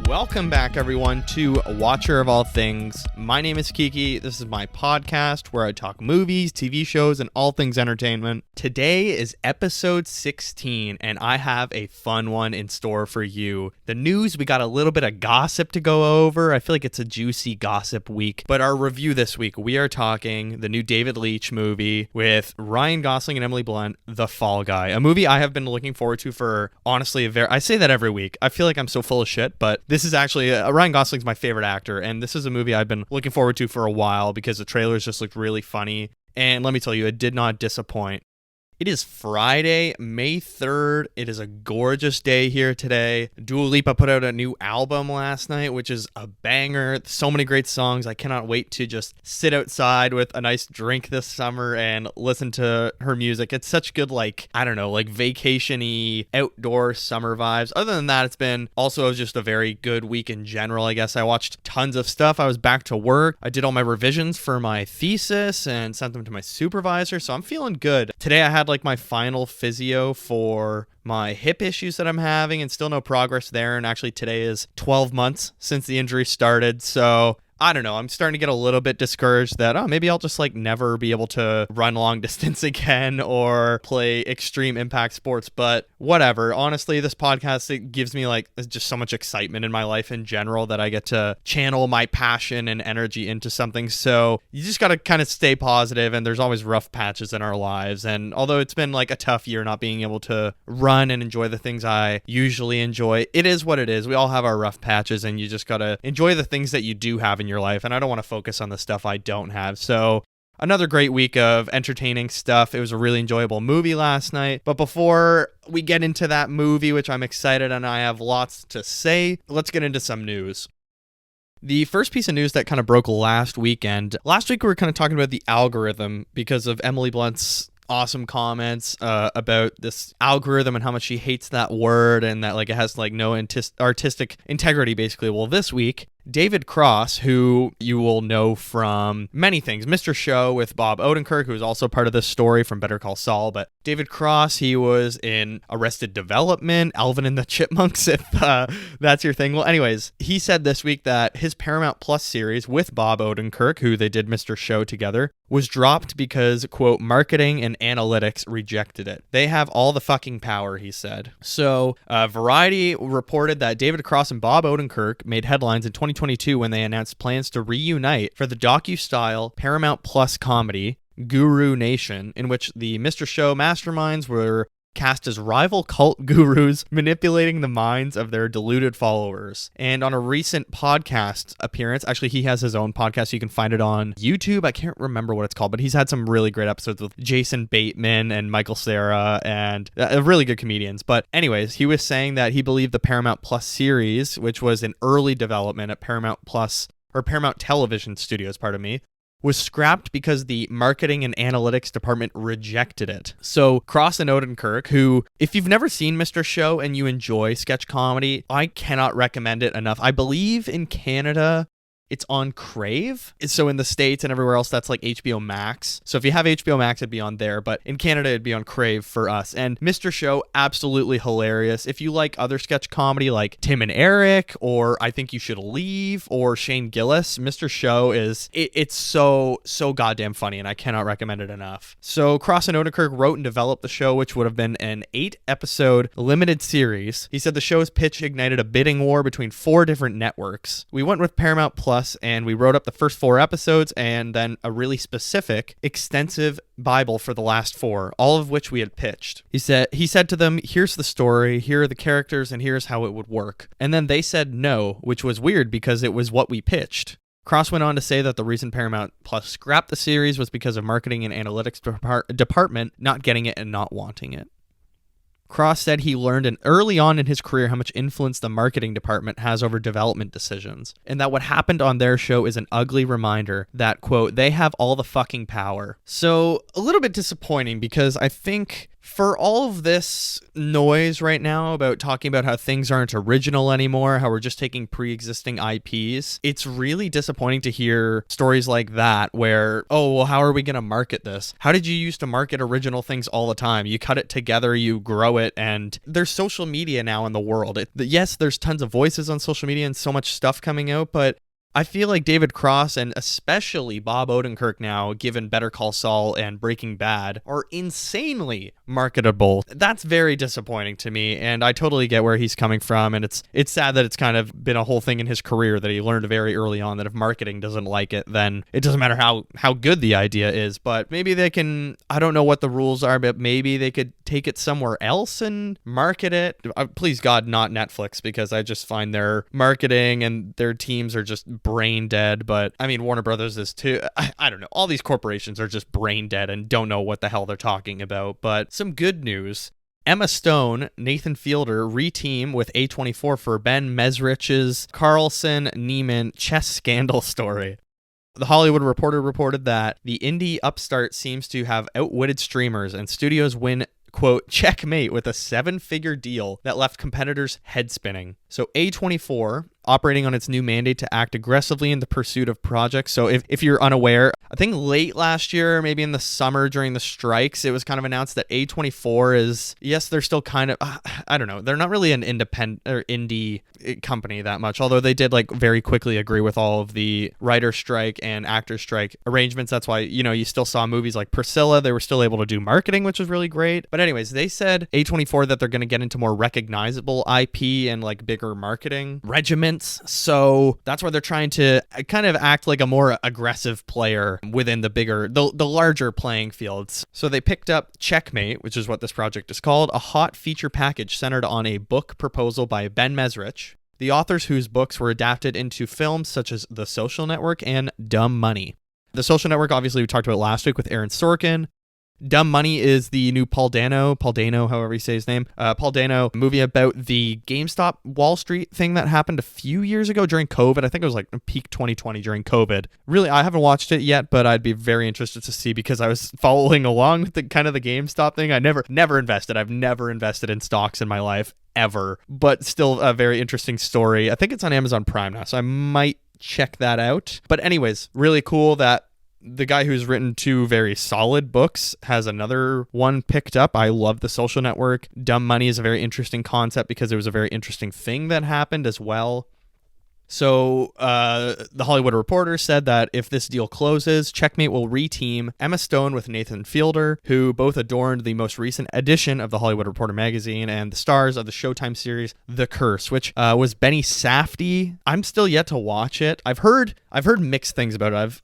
Welcome back, everyone, to Watcher of All Things. My name is Kiki. This is my podcast where I talk movies, TV shows, and all things entertainment. Today is episode 16, and I have a fun one in store for you. The news, we got a little bit of gossip to go over. I feel like it's a juicy gossip week. But our review this week, we are talking the new David Leitch movie with Ryan Gosling and Emily Blunt, The Fall Guy. A movie I have been looking forward to for, honestly, I say that every week. I feel like I'm so full of shit, but this is actually, Ryan Gosling's my favorite actor, and this is a movie I've been looking forward to for a while because the trailers just looked really funny. And let me tell you, it did not disappoint. It is Friday, May 3rd. It is a gorgeous day here today. Dua Lipa put out a new album last night, which is a banger. So many great songs. I cannot wait to just sit outside with a nice drink this summer and listen to her music. It's such good, vacation-y outdoor summer vibes. Other than that, it's been also just a very good week in general, I guess. I watched tons of stuff. I was back to work. I did all my revisions for my thesis and sent them to my supervisor, so I'm feeling good. Today I had my final physio for my hip issues that I'm having, and still no progress there. And actually today is 12 months since the injury started, so I don't know. I'm starting to get a little bit discouraged that, maybe I'll just never be able to run long distance again or play extreme impact sports, but whatever. Honestly, this podcast, it gives me just so much excitement in my life in general that I get to channel my passion and energy into something. So you just got to kind of stay positive, and there's always rough patches in our lives. And although it's been a tough year not being able to run and enjoy the things I usually enjoy, it is what it is. We all have our rough patches, and you just got to enjoy the things that you do have in your life, and I don't want to focus on the stuff I don't have. So another great week of entertaining stuff. It was a really enjoyable movie last night. But before we get into that movie, which I'm excited and I have lots to say, let's get into some news. The first piece of news that kind of broke last weekend. Last week we were kind of talking about the algorithm because of Emily Blunt's awesome comments about this algorithm and how much she hates that word and that it has no artistic integrity, basically. Well, this week David Cross, who you will know from many things, Mr. Show with Bob Odenkirk, who is also part of this story from Better Call Saul, but David Cross, he was in Arrested Development, Alvin and the Chipmunks, if that's your thing. Well, anyways, he said this week that his Paramount Plus series with Bob Odenkirk, who they did Mr. Show together, was dropped because, quote, marketing and analytics rejected it. They have all the fucking power, he said. So, Variety reported that David Cross and Bob Odenkirk made headlines in 2022 when they announced plans to reunite for the docu-style Paramount Plus comedy Guru Nation, in which the Mr. Show masterminds were cast as rival cult gurus manipulating the minds of their deluded followers. And on a recent podcast appearance, actually he has his own podcast, you can find it on YouTube. I can't remember what it's called, but he's had some really great episodes with Jason Bateman and Michael Cera and really good comedians. But anyways, he was saying that he believed the Paramount Plus series, which was in early development at Paramount Television Studios, was scrapped because the marketing and analytics department rejected it. So Cross and Odenkirk, who, if you've never seen Mr. Show and you enjoy sketch comedy, I cannot recommend it enough. I believe in Canada it's on Crave. So in the States and everywhere else, that's HBO Max. So if you have HBO Max, it'd be on there. But in Canada, it'd be on Crave for us. And Mr. Show, absolutely hilarious. If you like other sketch comedy like Tim and Eric, or I Think You Should Leave, or Shane Gillis, Mr. Show it's so goddamn funny, and I cannot recommend it enough. So Cross and Odenkirk wrote and developed the show, which would have been an 8-episode limited series. He said the show's pitch ignited a bidding war between 4 different networks. We went with Paramount Plus, and we wrote up the first 4 episodes and then a really specific, extensive Bible for the last 4, all of which we had pitched. He said to them, here's the story, here are the characters, and here's how it would work. And then they said no, which was weird because it was what we pitched. Cross went on to say that the reason Paramount Plus scrapped the series was because of marketing and analytics department not getting it and not wanting it. Cross said he learned early on in his career how much influence the marketing department has over development decisions, and that what happened on their show is an ugly reminder that, quote, they have all the fucking power. So a little bit disappointing because I think For all of this noise right now about talking about how things aren't original anymore, how we're just taking pre-existing IPs, it's really disappointing to hear stories like that where, oh, well, how are we going to market this? How did you used to market original things all the time? You cut it together, you grow it, and there's social media now in the world. Yes, there's tons of voices on social media and so much stuff coming out, but I feel like David Cross and especially Bob Odenkirk now, given Better Call Saul and Breaking Bad, are insanely marketable. That's very disappointing to me, and I totally get where he's coming from, and it's sad that it's kind of been a whole thing in his career that he learned very early on that if marketing doesn't like it, then it doesn't matter how good the idea is. But maybe they can, I don't know what the rules are, but maybe they could take it somewhere else and market it. Please God, not Netflix, because I just find their marketing and their teams are just brain dead. But I mean, Warner Brothers is too. I don't know. All these corporations are just brain dead and don't know what the hell they're talking about. But some good news. Emma Stone, Nathan Fielder reteam with A24 for Ben Mesrich's Carlson Neiman chess scandal story. The Hollywood Reporter reported that the indie upstart seems to have outwitted streamers and studios win, quote, checkmate with a 7-figure deal that left competitors head spinning. So A24, operating on its new mandate to act aggressively in the pursuit of projects. So if you're unaware, I think late last year, maybe in the summer during the strikes, it was kind of announced that A24 is, yes, they're still kind of, I don't know, they're not really an independent or indie company that much, although they did like very quickly agree with all of the writer strike and actor strike arrangements. That's why, you know, you still saw movies like Priscilla, they were still able to do marketing, which was really great. But anyways, they said A24 that they're going to get into more recognizable IP and like bigger marketing regiments. So that's why they're trying to kind of act like a more aggressive player within the larger playing fields. So they picked up Checkmate, which is what this project is called, a hot feature package centered on a book proposal by Ben Mesrich, the authors whose books were adapted into films such as The Social Network and Dumb Money. The Social Network, obviously, we talked about last week with Aaron Sorkin. Dumb Money is the new Paul Dano, however you say his name, Paul Dano movie about the GameStop Wall Street thing that happened a few years ago during COVID. I think it was like peak 2020 during COVID. Really, I haven't watched it yet, but I'd be very interested to see because I was following along with the kind of the GameStop thing. I never invested. I've never invested in stocks in my life ever, but still a very interesting story. I think it's on Amazon Prime now, so I might check that out. But anyways, really cool that the guy who's written 2 very solid books has another one picked up. I love The Social Network. Dumb Money is a very interesting concept because it was a very interesting thing that happened as well. So the Hollywood Reporter said that if this deal closes, Checkmate will reteam Emma Stone with Nathan Fielder, who both adorned the most recent edition of the Hollywood Reporter magazine and the stars of the Showtime series The Curse, which was Benny Safdie. I'm still yet to watch it. I've heard mixed things about it.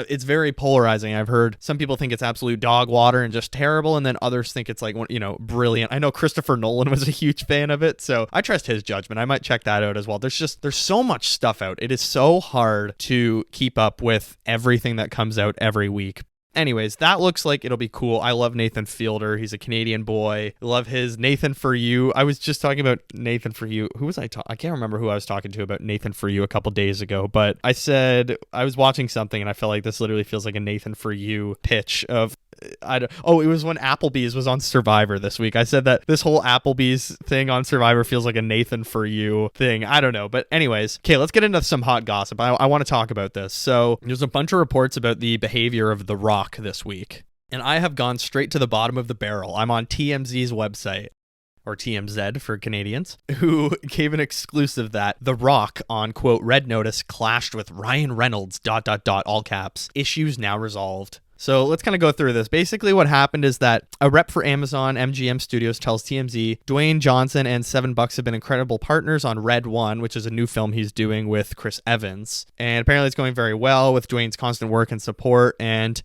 It's very polarizing. I've heard some people think it's absolute dog water and just terrible, and then others think it's like, you know, brilliant. I know Christopher Nolan was a huge fan of it, so I trust his judgment. I might check that out as well. There's so much stuff out. It is so hard to keep up with everything that comes out every week. Anyways, that looks like it'll be cool. I love Nathan Fielder. He's a Canadian boy. Love his Nathan For You. I was just talking about Nathan For You. Who was I talking? I can't remember who I was talking to about Nathan For You a couple days ago, but I said I was watching something and I felt like this literally feels like a Nathan For You pitch of it was when Applebee's was on Survivor this week. I said that this whole Applebee's thing on Survivor feels like a Nathan For You thing. I don't know. But anyways, okay, let's get into some hot gossip. I want to talk about this. So there's a bunch of reports about the behavior of The Rock this week. And I have gone straight to the bottom of the barrel. I'm on TMZ's website, or TMZ for Canadians, who gave an exclusive that The Rock on, quote, Red Notice clashed with Ryan Reynolds, ... all caps, issues now resolved. So let's kind of go through this. Basically what happened is that a rep for Amazon MGM Studios tells TMZ Dwayne Johnson and $7 have been incredible partners on Red One, which is a new film he's doing with Chris Evans. And apparently it's going very well with Dwayne's constant work and support. And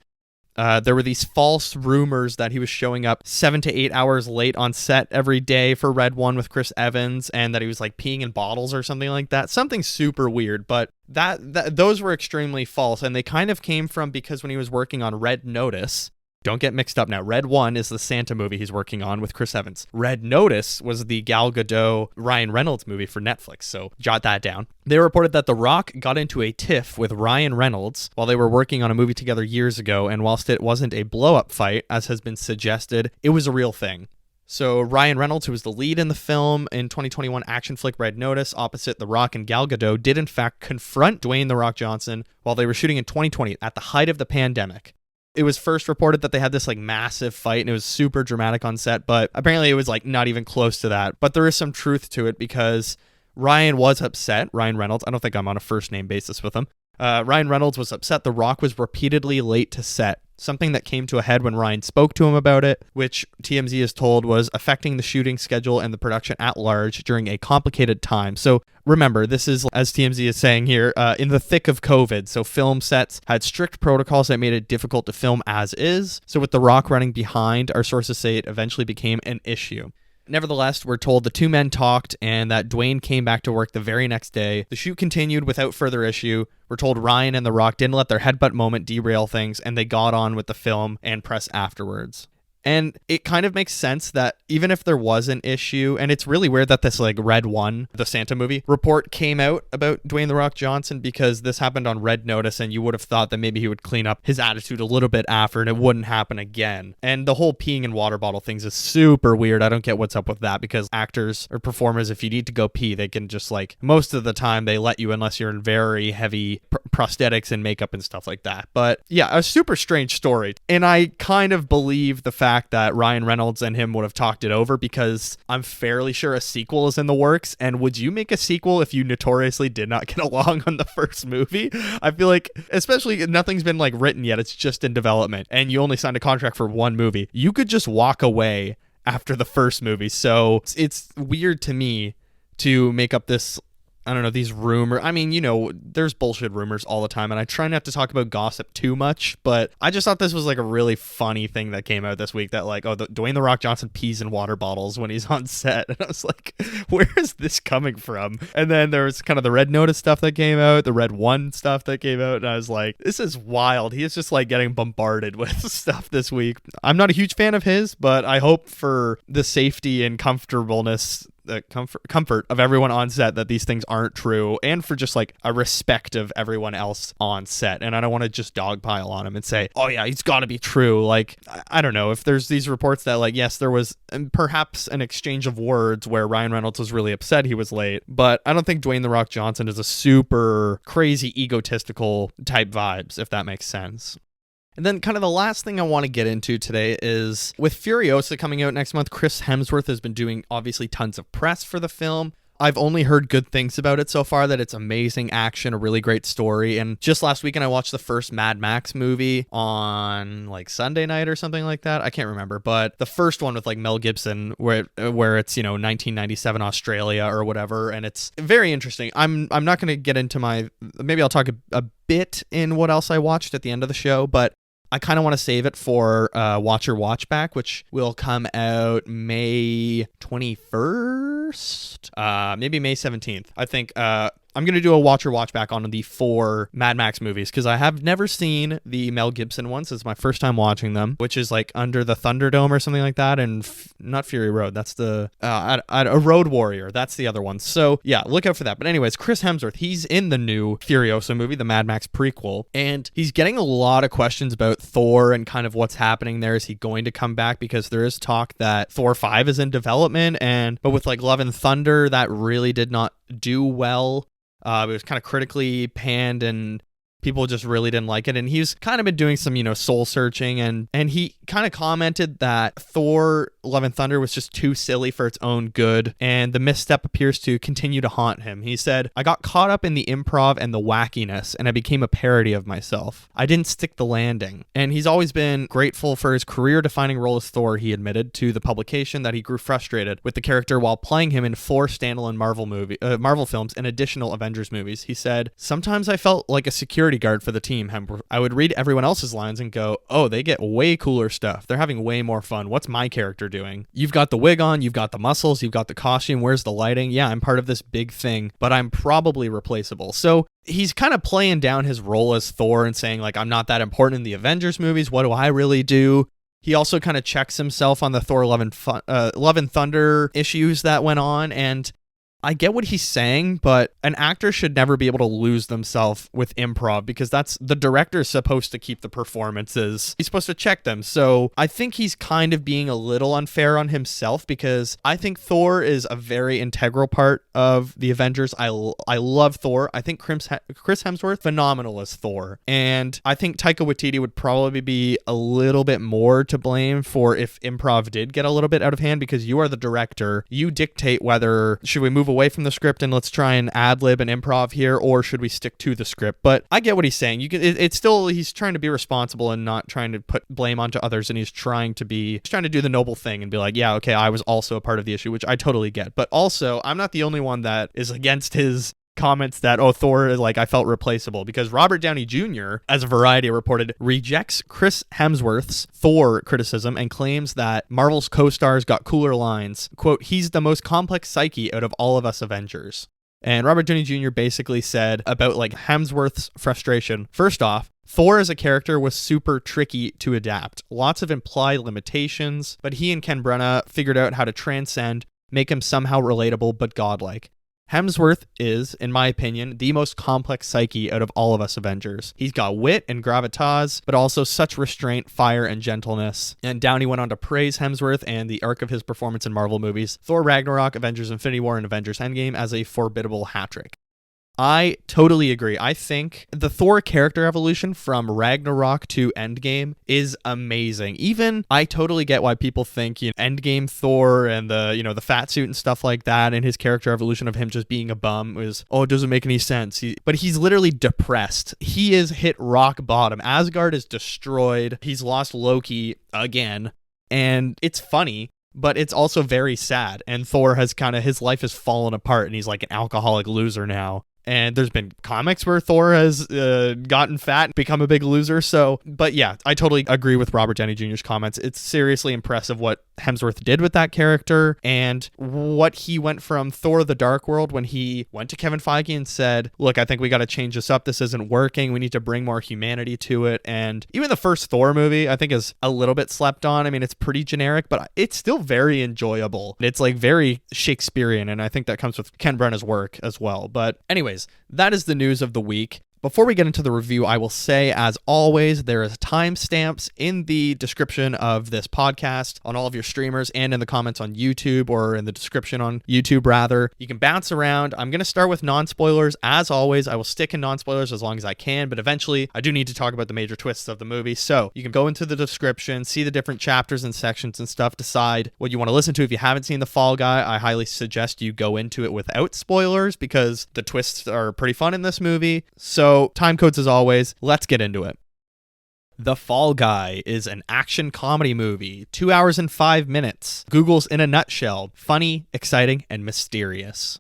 there were these false rumors that he was showing up 7 to 8 hours late on set every day for Red One with Chris Evans, and that he was like peeing in bottles or something like that. Something super weird, but those were extremely false, and they kind of came from because when he was working on Red Notice, Don't get mixed up now. Red 1 is the Santa movie he's working on with Chris Evans. Red Notice was the Gal Gadot, Ryan Reynolds movie for Netflix, so jot that down. They reported that The Rock got into a tiff with Ryan Reynolds while they were working on a movie together years ago, and whilst it wasn't a blow-up fight, as has been suggested, it was a real thing. So Ryan Reynolds, who was the lead in the film in 2021 action flick Red Notice, opposite The Rock and Gal Gadot, did in fact confront Dwayne The Rock Johnson while they were shooting in 2020 at the height of the pandemic. It was first reported that they had this like massive fight and it was super dramatic on set, but apparently it was like not even close to that. But there is some truth to it because Ryan was upset. Ryan Reynolds, I don't think I'm on a first name basis with him. Ryan Reynolds was upset The Rock was repeatedly late to set, something that came to a head when Ryan spoke to him about it, which TMZ is told was affecting the shooting schedule and the production at large during a complicated time. So remember, this is, as TMZ is saying here, in the thick of COVID. So film sets had strict protocols that made it difficult to film as is. So with The Rock running behind, our sources say it eventually became an issue. Nevertheless, we're told the two men talked and that Dwayne came back to work the very next day. The shoot continued without further issue. We're told Ryan and The Rock didn't let their headbutt moment derail things, and they got on with the film and press afterwards. And it kind of makes sense that even if there was an issue, and it's really weird that this like Red 1, the Santa movie, report came out about Dwayne The Rock Johnson because this happened on Red Notice and you would have thought that maybe he would clean up his attitude a little bit after and it wouldn't happen again. And the whole peeing in water bottle things is super weird. I don't get what's up with that because actors or performers, if you need to go pee, they can just like, most of the time they let you unless you're in very heavy prosthetics and makeup and stuff like that. But yeah, a super strange story. And I kind of believe the fact that Ryan Reynolds and him would have talked it over because I'm fairly sure a sequel is in the works. And would you make a sequel if you notoriously did not get along on the first movie? I feel like, especially nothing's been like written yet, it's just in development and you only signed a contract for one movie. You could just walk away after the first movie. So it's weird to me to make up this, I don't know, these rumors. I mean, you know, there's bullshit rumors all the time, and I try not to talk about gossip too much, but I just thought this was like a really funny thing that came out this week that like, Dwayne The Rock Johnson pees in water bottles when he's on set. And I was like, where is this coming from? And then there was kind of the Red Notice stuff that came out, the Red 1 stuff that came out, and I was like, this is wild. He is just like getting bombarded with stuff this week. I'm not a huge fan of his, but I hope for the safety and comfortableness, the comfort of everyone on set that these things aren't true, and for just like a respect of everyone else on set. And I don't want to just dogpile on him and say, oh yeah, he's got to be true. Like, I don't know if there's these reports that like, yes, there was perhaps an exchange of words where Ryan Reynolds was really upset he was late, but I don't think Dwayne The Rock Johnson is a super crazy egotistical type vibes, if that makes sense. And then kind of the last thing I want to get into today is with Furiosa coming out next month, Chris Hemsworth has been doing obviously tons of press for the film. I've only heard good things about it so far, that it's amazing action, a really great story. And just last weekend, I watched the first Mad Max movie on like Sunday night or something like that. I can't remember, but the first one with like Mel Gibson where it's, you know, 1997 Australia or whatever. And it's very interesting. I'm not going to get into maybe I'll talk a bit in what else I watched at the end of the show, but I kind of want to save it for Watch Your Watch Back, which will come out May 21st, maybe May 17th. I think I'm going to do a Watch Your Watch Back on the 4 Mad Max movies because I have never seen the Mel Gibson ones. It's my first time watching them, which is like Under the Thunderdome or something like that. And not Fury Road. That's the a Road Warrior. That's the other one. So yeah, look out for that. But anyways, Chris Hemsworth, he's in the new Furiosa movie, the Mad Max prequel, and he's getting a lot of questions about Thor and kind of what's happening there. Is he going to come back? Because there is talk that Thor 5 is in development, but with like Love and Thunder, that really did not do well. It was kind of critically panned and people just really didn't like it. And he's kind of been doing some, you know, soul searching and he kind of commented that Thor Love and Thunder was just too silly for its own good, and the misstep appears to continue to haunt him. He said, I got caught up in the improv and the wackiness, and I became a parody of myself. I didn't stick the landing. And he's always been grateful for his career-defining role as Thor. He admitted to the publication that he grew frustrated with the character while playing him in 4 standalone Marvel films and additional Avengers movies. He said, sometimes I felt like a security guard for the team. I would read everyone else's lines and go, oh, they get way cooler stuff. They're having way more fun. What's my character doing? You've got the wig on, you've got the muscles, you've got the costume. Where's the lighting? Yeah, I'm part of this big thing, but I'm probably replaceable. So he's kind of playing down his role as Thor and saying like, I'm not that important in the Avengers movies. What do I really do? He also kind of checks himself on the Thor Love and Thunder issues that went on, and I get what he's saying, but an actor should never be able to lose themselves with improv, because that's the director's supposed to keep the performances. He's supposed to check them. So I think he's kind of being a little unfair on himself, because I think Thor is a very integral part of the Avengers. I love Thor. I think Chris Hemsworth, phenomenal as Thor. And I think Taika Waititi would probably be a little bit more to blame for if improv did get a little bit out of hand, because you are the director. You dictate whether should we move away from the script and let's try and ad-lib and improv here, or should we stick to the script? But I get what he's saying. It's still, he's trying to be responsible and not trying to put blame onto others, and he's trying to do the noble thing and be like, yeah, okay, I was also a part of the issue, which I totally get. But also, I'm not the only one that is against his comments that, oh, Thor, like, I felt replaceable, because Robert Downey Jr., as Variety reported, rejects Chris Hemsworth's Thor criticism and claims that Marvel's co-stars got cooler lines. Quote, he's the most complex psyche out of all of us Avengers. And Robert Downey Jr. basically said about, like, Hemsworth's frustration, first off, Thor as a character was super tricky to adapt. Lots of implied limitations, but he and Ken Branagh figured out how to transcend, make him somehow relatable but godlike. Hemsworth is, in my opinion, the most complex psyche out of all of us Avengers. He's got wit and gravitas, but also such restraint, fire, and gentleness. And Downey went on to praise Hemsworth and the arc of his performance in Marvel movies, Thor Ragnarok, Avengers Infinity War, and Avengers Endgame as a formidable hat-trick. I totally agree. I think the Thor character evolution from Ragnarok to Endgame is amazing. Even I totally get why people think, Endgame Thor and the fat suit and stuff like that, and his character evolution of him just being a bum is, it doesn't make any sense. But he's literally depressed. He is hit rock bottom. Asgard is destroyed. He's lost Loki again. And it's funny, but it's also very sad. And Thor has his life has fallen apart, and he's like an alcoholic loser now. And there's been comics where Thor has gotten fat and become a big loser. But yeah, I totally agree with Robert Downey Jr.'s comments. It's seriously impressive what Hemsworth did with that character, and what he went from Thor the Dark World when he went to Kevin Feige and said, look, I think we got to change this up. This isn't working. We need to bring more humanity to it. And even the first Thor movie, I think, is a little bit slept on. I mean, it's pretty generic, but it's still very enjoyable. It's like very Shakespearean, and I think that comes with Ken Branagh's work as well. But anyways, that is the news of the week. Before we get into the review, I will say, as always, there is timestamps in the description of this podcast on all of your streamers, and in the comments on YouTube, or in the description on YouTube, rather. You can bounce around. I'm going to start with non-spoilers. As always, I will stick in non-spoilers as long as I can, but eventually I do need to talk about the major twists of the movie. So you can go into the description, see the different chapters and sections and stuff, decide what you want to listen to. If you haven't seen The Fall Guy, I highly suggest you go into it without spoilers, because the twists are pretty fun in this movie. So time codes as always, let's get into it. The Fall Guy is an action comedy movie, 2 hours and 5 minutes. Google's in a nutshell, funny, exciting, and mysterious.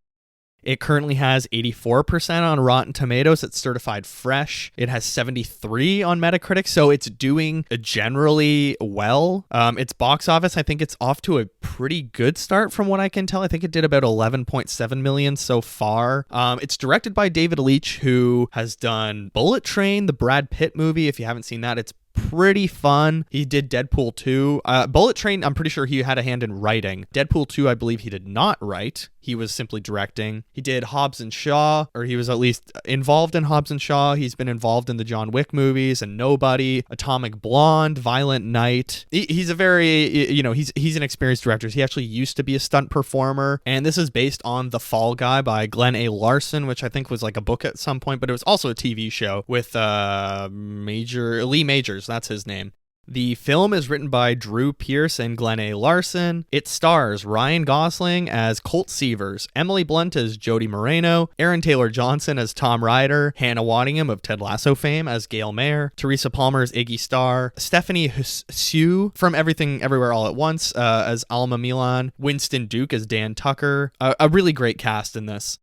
It currently has 84% on Rotten Tomatoes. It's certified fresh. It has 73 on Metacritic, so it's doing generally well. Its box office, I think it's off to a pretty good start from what I can tell. I think it did about 11.7 million so far. It's directed by David Leitch, who has done Bullet Train, the Brad Pitt movie. If you haven't seen that, it's pretty fun. He did Deadpool 2. Bullet Train, I'm pretty sure he had a hand in writing. Deadpool 2, I believe he did not write. He was simply directing. He did Hobbs and Shaw, or he was at least involved in Hobbs and Shaw. He's been involved in the John Wick movies and Nobody, Atomic Blonde, Violent Night. He's a very, he's an experienced director. He actually used to be a stunt performer, and this is based on The Fall Guy by Glenn A. Larson, which I think was like a book at some point, but it was also a TV show with Lee Majors. That's his name. The film is written by Drew Pearce and Glenn A. Larson. It stars Ryan Gosling as Colt Seavers, Emily Blunt as Jody Moreno, Aaron Taylor Johnson as Tom Ryder, Hannah Waddingham of Ted Lasso fame as Gail Mayer, Teresa Palmer as Iggy Starr, Stephanie Hsu from Everything Everywhere All at Once as Alma Milan, Winston Duke as Dan Tucker. A really great cast in this.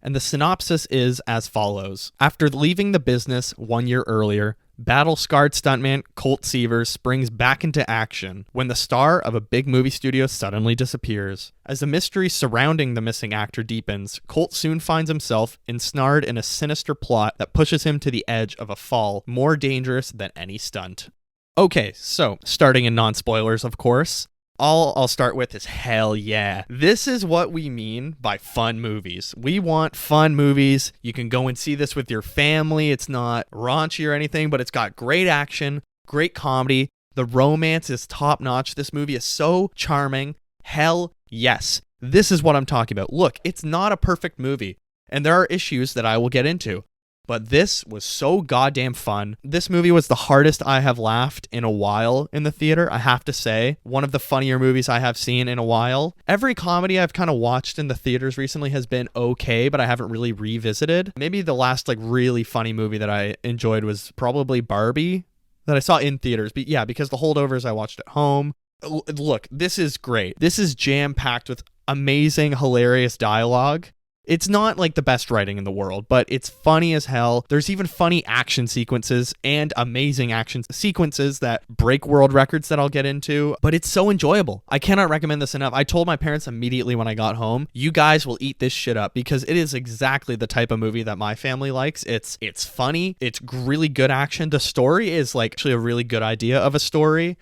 And the synopsis is as follows. After leaving the business 1 year earlier, battle-scarred stuntman Colt Seavers springs back into action when the star of a big movie studio suddenly disappears. As the mystery surrounding the missing actor deepens, Colt soon finds himself ensnared in a sinister plot that pushes him to the edge of a fall more dangerous than any stunt. Okay, so starting in non-spoilers, of course. All I'll start with is hell yeah. This is what we mean by fun movies. We want fun movies. You can go and see this with your family. It's not raunchy or anything, but it's got great action, great comedy. The romance is top notch. This movie is so charming. Hell yes. This is what I'm talking about. Look, it's not a perfect movie, and there are issues that I will get into. But this was so goddamn fun. This movie was the hardest I have laughed in a while in the theater, I have to say. One of the funnier movies I have seen in a while. Every comedy I've kind of watched in the theaters recently has been okay, but I haven't really revisited. Maybe the last really funny movie that I enjoyed was probably Barbie that I saw in theaters. But yeah, because the holdovers I watched at home. Look, this is great. This is jam-packed with amazing, hilarious dialogue. It's not the best writing in the world, but it's funny as hell. There's even funny action sequences and amazing action sequences that break world records that I'll get into, but it's so enjoyable. I cannot recommend this enough. I told my parents immediately when I got home, you guys will eat this shit up because it is exactly the type of movie that my family likes. It's funny. It's really good action. The story is actually a really good idea of a story.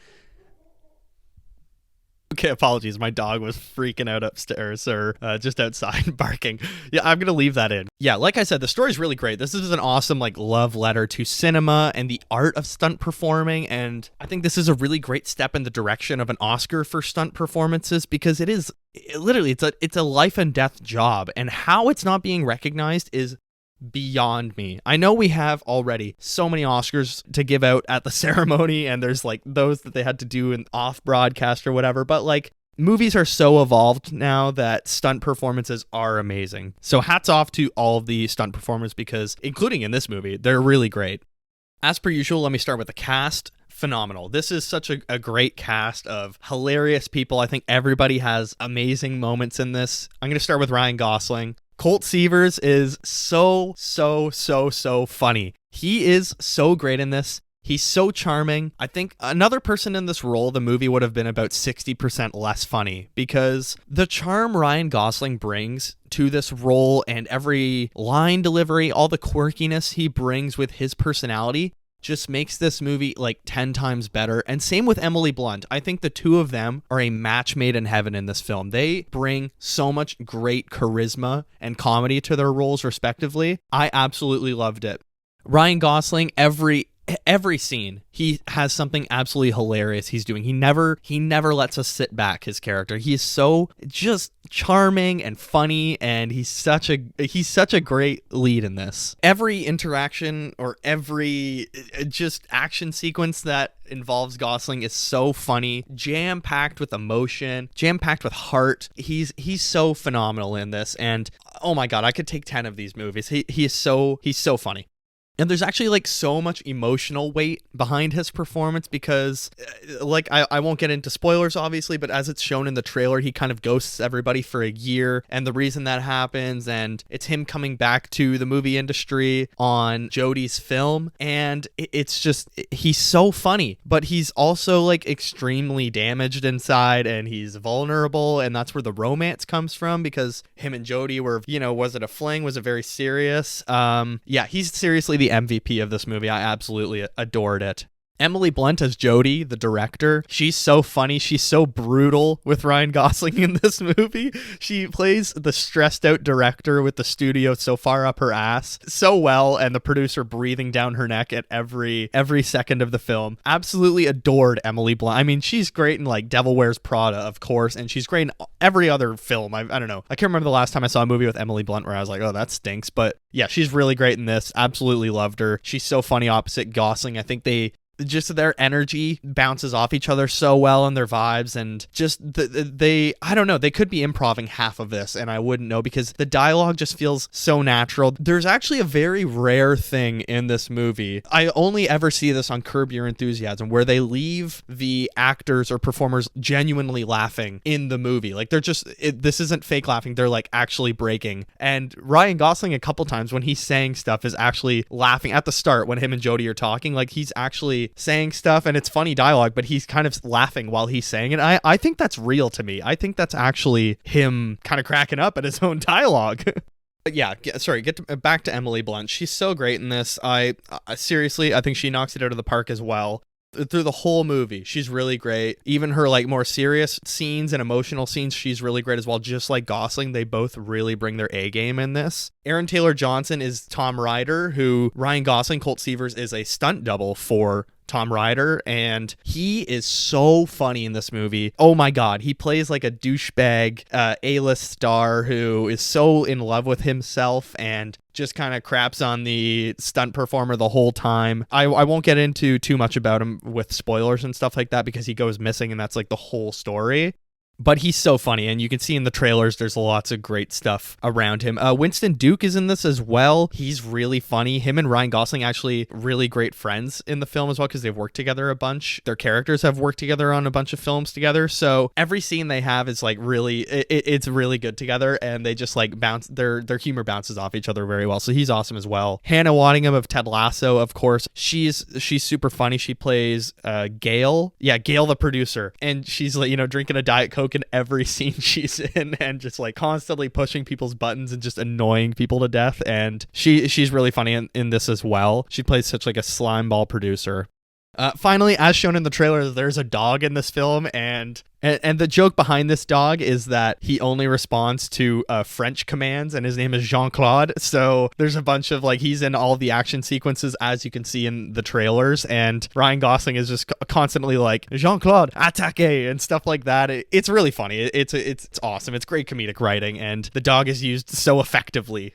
Okay, apologies. My dog was freaking out upstairs or just outside barking. Yeah, I'm going to leave that in. Yeah, like I said, the story's really great. This is an awesome love letter to cinema and the art of stunt performing. And I think this is a really great step in the direction of an Oscar for stunt performances because it's a life and death job. And how it's not being recognized is beyond me. I know we have already so many Oscars to give out at the ceremony, and there's those that they had to do in off broadcast or whatever, but movies are so evolved now that stunt performances are amazing. So hats off to all of the stunt performers because, including in this movie, they're really great. As per usual, let me start with the cast. Phenomenal. This is such a great cast of hilarious people. I think everybody has amazing moments in this. I'm going to start with Ryan Gosling. Colt Seavers is so funny. He is so great in this. He's so charming. I think another person in this role, the movie would have been about 60% less funny because the charm Ryan Gosling brings to this role and every line delivery, all the quirkiness he brings with his personality just makes this movie 10 times better. And same with Emily Blunt. I think the two of them are a match made in heaven in this film. They bring so much great charisma and comedy to their roles respectively. I absolutely loved it. Ryan Gosling, every scene, he has something absolutely hilarious he's doing. He never lets us sit back, his character. He is so just charming and funny, and he's such a great lead in this. Every interaction or every just action sequence that involves Gosling is so funny, jam-packed with emotion, jam-packed with heart. He's so phenomenal in this, and oh my god, I could take 10 of these movies. He's so funny. And there's actually so much emotional weight behind his performance because I won't get into spoilers obviously, but as it's shown in the trailer, he kind of ghosts everybody for a year, and the reason that happens, and it's him coming back to the movie industry on Jodie's film, and it's just, he's so funny, but he's also extremely damaged inside, and he's vulnerable, and that's where the romance comes from because him and Jodie were, was it a fling? Was it very serious? Yeah, he's seriously the MVP of this movie. I absolutely adored it. Emily Blunt as Jodie, the director, she's so funny. She's so brutal with Ryan Gosling in this movie. She plays the stressed out director with the studio so far up her ass so well, and the producer breathing down her neck at every second of the film. Absolutely adored Emily Blunt. I mean, she's great in Devil Wears Prada, of course, and she's great in every other film. I don't know. I can't remember the last time I saw a movie with Emily Blunt where I was like, oh, that stinks. But yeah, she's really great in this. Absolutely loved her. She's so funny opposite Gosling. I think their energy bounces off each other so well and their vibes, and just I don't know, they could be improvising half of this and I wouldn't know because the dialogue just feels so natural. There's actually a very rare thing in this movie. I only ever see this on Curb Your Enthusiasm where they leave the actors or performers genuinely laughing in the movie. They're just, this isn't fake laughing, they're actually breaking. And Ryan Gosling a couple times when he's saying stuff is actually laughing at the start when him and Jodie are talking, he's actually saying stuff and it's funny dialogue, but he's kind of laughing while he's saying it. I think that's real to me. I think that's actually him kind of cracking up at his own dialogue. But yeah, back to Emily Blunt. She's so great in this. Seriously, I think she knocks it out of the park as well. through the whole movie. She's really great. Even her like more serious scenes and emotional scenes, she's really great as well. Just like Gosling, they both really bring their A game in this. Aaron Taylor Johnson is Tom Ryder, who Ryan Gosling, Colt Seavers, is a stunt double for Tom Ryder, and he is so funny in this movie. Oh my god, he plays like a douchebag A-list star who is so in love with himself and just kind of craps on the stunt performer the whole time. I won't get into too much about him with spoilers and stuff like that because he goes missing and that's like the whole story. But he's so funny, and you can see in the trailers there's lots of great stuff around him. Winston Duke is in this as well. He's really funny. Him and Ryan Gosling actually really great friends in the film as well because they've worked together a bunch. Their characters have worked together on a bunch of films together. So every scene they have is like really, it's really good together, and they just like bounce, their humor bounces off each other very well. So he's awesome as well. Hannah Waddingham of Ted Lasso, of course. She's super funny. She plays Gail. Yeah, Gail the producer. And she's like, drinking a Diet Coke in every scene she's in and just like constantly pushing people's buttons and just annoying people to death. And she's really funny in this as well. She plays such like a slimeball producer. Finally, as shown in the trailer, there's a dog in this film, and the joke behind this dog is that he only responds to French commands, and his name is Jean-Claude. So there's a bunch of like, he's in all of the action sequences, as you can see in the trailers, and Ryan Gosling is just constantly like, Jean-Claude, attaque, and stuff like that. It's really funny. It's awesome. It's great comedic writing, and the dog is used so effectively.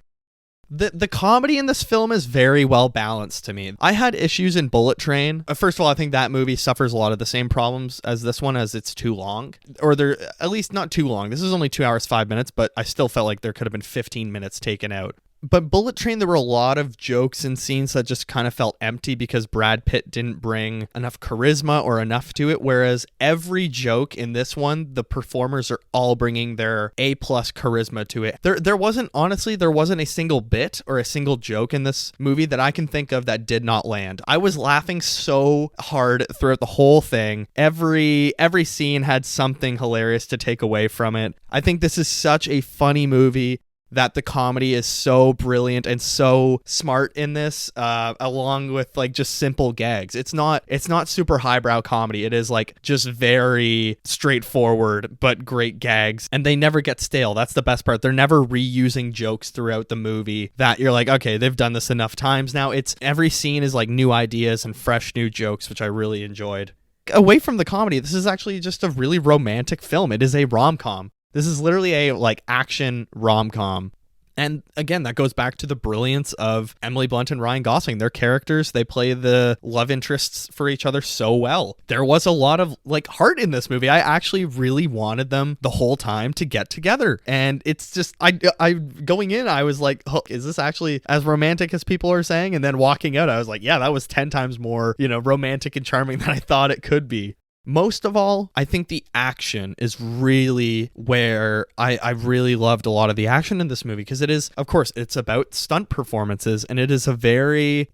The comedy in this film is very well balanced to me. I had issues in Bullet Train. First of all, I think that movie suffers a lot of the same problems as this one, as it's too long. Or they're at least not too long. This is only 2 hours, 5 minutes, but I still felt like there could have been 15 minutes taken out. But Bullet Train, there were a lot of jokes and scenes that just kind of felt empty because Brad Pitt didn't bring enough charisma or enough to it. Whereas every joke in this one, the performers are all bringing their A-plus charisma to it. There wasn't a single bit or a single joke in this movie that I can think of that did not land. I was laughing so hard throughout the whole thing. Every scene had something hilarious to take away from it. I think this is such a funny movie that the comedy is so brilliant and so smart in this, along with like just simple gags. It's not super highbrow comedy. It is like just very straightforward but great gags, and they never get stale. That's the best part. They're never reusing jokes throughout the movie that you're like, okay, they've done this enough times now. It's every scene is like new ideas and fresh new jokes, which I really enjoyed. Away from the comedy, this is actually just a really romantic film. It is a rom-com. This is literally a like action rom-com. And again, that goes back to the brilliance of Emily Blunt and Ryan Gosling. Their characters, they play the love interests for each other so well. There was a lot of like heart in this movie. I actually really wanted them the whole time to get together. And it's just, I going in, I was like, oh, is this actually as romantic as people are saying? And then walking out, I was like, yeah, that was 10 times more, romantic and charming than I thought it could be. Most of all, I think the action is really where I really loved a lot of the action in this movie, because it is, of course, it's about stunt performances, and it is a very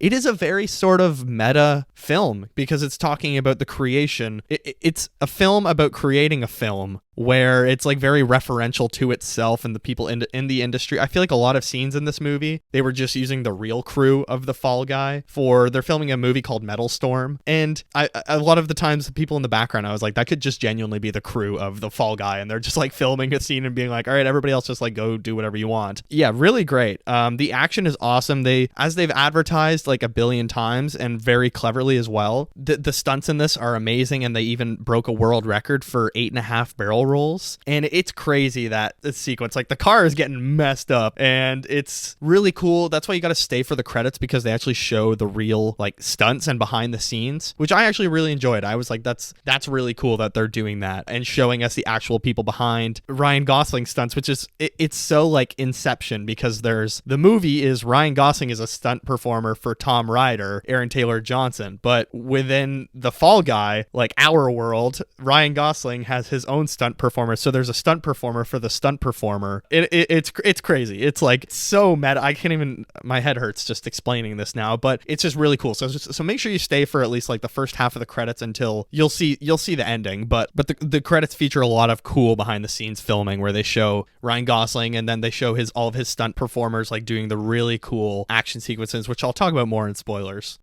sort of meta film because it's talking about the creation. It's a film about creating a film where it's like very referential to itself and the people in the industry. I feel like a lot of scenes in this movie, they were just using the real crew of the Fall Guy they're filming a movie called Metal Storm. And a lot of the times the people in the background, I was like, that could just genuinely be the crew of the Fall Guy. And they're just like filming a scene and being like, all right, everybody else just like go do whatever you want. Yeah, really great. The action is awesome. They've advertised like a billion times and very cleverly as well. The stunts in this are amazing, and they even broke a world record for 8.5 barrel rolls. And it's crazy that this sequence, like the car is getting messed up, and it's really cool. That's why you got to stay for the credits, because they actually show the real like stunts and behind the scenes, which I actually really enjoyed. I was like, that's really cool that they're doing that and showing us the actual people behind Ryan Gosling stunts, which is it's so like Inception, because the movie is Ryan Gosling is a stunt performer for Tom Ryder, Aaron Taylor Johnson, but within the Fall Guy, like our world, Ryan Gosling has his own stunt performer. So there's a stunt performer for the stunt performer. It's crazy. It's like so meta. I can't even, my head hurts just explaining this now, but it's just really cool. So make sure you stay for at least like the first half of the credits until you'll see the ending. But the credits feature a lot of cool behind the scenes filming where they show Ryan Gosling, and then they show all of his stunt performers like doing the really cool action sequences, which I'll talk about more in spoilers.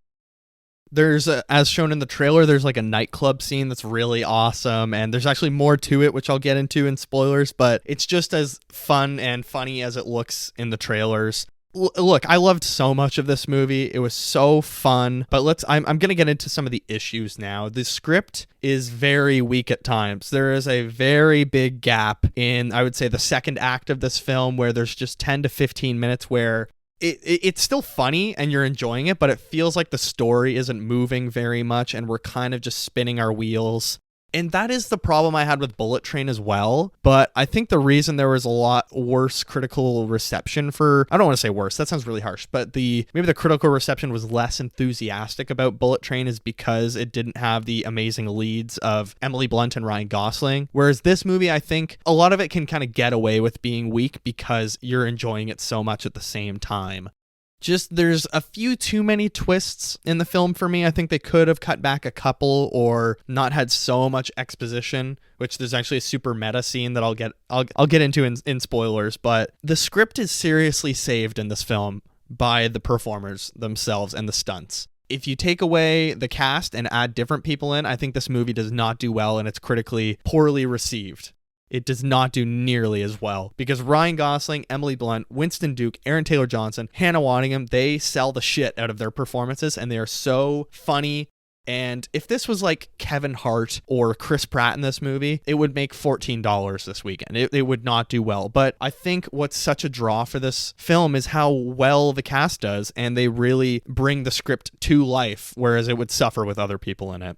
There's, as shown in the trailer, there's like a nightclub scene that's really awesome, and there's actually more to it, which I'll get into in spoilers, but it's just as fun and funny as it looks in the trailers. Look, I loved so much of this movie. It was so fun, but I'm going to get into some of the issues now. The script is very weak at times. There is a very big gap in, I would say, the second act of this film where there's just 10 to 15 minutes where it's still funny and you're enjoying it, but it feels like the story isn't moving very much and we're kind of just spinning our wheels. And that is the problem I had with Bullet Train as well. But I think the reason there was a lot worse critical reception for, I don't want to say worse, that sounds really harsh, but maybe the critical reception was less enthusiastic about Bullet Train is because it didn't have the amazing leads of Emily Blunt and Ryan Gosling. Whereas this movie, I think a lot of it can kind of get away with being weak because you're enjoying it so much at the same time. Just there's a few too many twists in the film for me. I think they could have cut back a couple or not had so much exposition, which there's actually a super meta scene that I'll get into in spoilers, but the script is seriously saved in this film by the performers themselves and the stunts. If you take away the cast and add different people in, I think this movie does not do well and it's critically poorly received. It does not do nearly as well because Ryan Gosling, Emily Blunt, Winston Duke, Aaron Taylor Johnson, Hannah Waddingham, they sell the shit out of their performances and they are so funny. And if this was like Kevin Hart or Chris Pratt in this movie, it would make $14 this weekend. It would not do well. But I think what's such a draw for this film is how well the cast does and they really bring the script to life, whereas it would suffer with other people in it.